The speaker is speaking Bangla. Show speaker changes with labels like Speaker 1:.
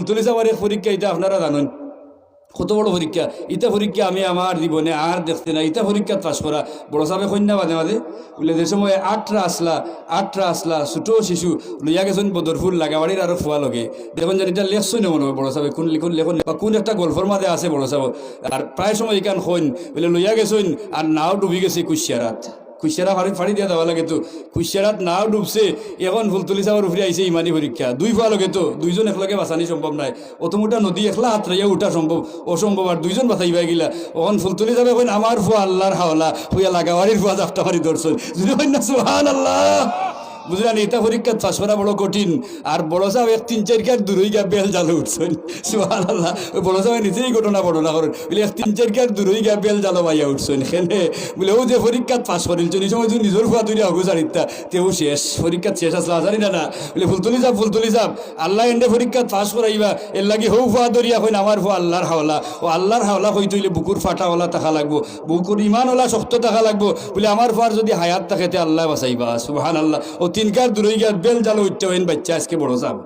Speaker 1: ফুলতলি সাহেবের এক পরীক্ষা, এটা আপনারা জানেন কত বড় পরীক্ষা। ইটা পরীক্ষা আমি আমার জীবনে আর দেখতে না। ইটা পরীক্ষা পাস করা বড় সাহেব কন্যা মাঝে মাঝে বলে যে সময় আটরা আসলা ছোটো শিশু লইয়া গেছেন বদরফুল লাগাবাড়ির আরো ফুয়া লগে দেখুন যেন এটা লেখছই না মনে হয় বড় সাহেব কোন লিখুন লেখন বা কোন একটা গল্পের মাঝে আছে বড় সাহেব। আর প্রায় সময় এখান হইন বলে লইয়া গেছেন আর নাও ডুবি গেছে কুশিয়ারাত। কুশিয়ারা ফাড়ি দিয়া দেওয়া লাগে তো কুশিয়ারাত নাও ডুবছে। এখন ফুলতলি সাহেবের উপরে আইসে ইমানি পরীক্ষা, দুই ফুয়া লগে তো দুইজন একলগে বাঁচানি সম্ভব নাই। অত মোটা নদী একলা হাতরাইয়া উঠা সম্ভব অসম্ভব, আর দুইজন বাঁচাইবা গিলা। ওখান ফুলতলি যাবে কইন আমার ফুয়া আল্লাহর হাওলা হইয়া লাগাবাড়ির ফুয়া জাফটা ফাড়ি ধরছেন যদি কইন না সুবহানাল্লাহ। বুঝলেন এটা পরীক্ষা পাস করা বড় কঠিন। আর বড় সাহেব এক 3-4 কার দূরই গা বেল জালে উঠছেন সুবহানাল্লাহ। ওই বড় সাহেব নিজেই ঘটনা বর্ণনা করেন বলে এক 3-4 কার দূরই গা বেল জালো বাইয়া উঠছেন খেলে বলে ও যে পরীক্ষা পাস করিলছেন এই সময় যদি নিজের ফুয়া তৈরি হবো জানিতা তেও শেষ পরীক্ষা শেষ আসলে জানি না বলে ফুলতলি যাব আল্লাহ এন্ডে পরীক্ষা পাস করাইবা এর লাগি হৌ ফুয়া দরিয়া কইন আমার ফুয়া আল্লাহর হাওলা। ও আল্লাহর হাওলা কই তৈলে বুকুর ফাটাওয়ালা থাকা লাগবো, বুকুর ইমানওয়ালা শক্ত থাকা লাগবো। বলে আমার ফুয়ার যদি হায়াত থাকে আল্লাহ বাঁচাইবা সুবহানাল্লাহ। ও 3 কার দূরই গা বেল জালো উঠতে হইন বাচ্চা আজকে বড় সাহেব।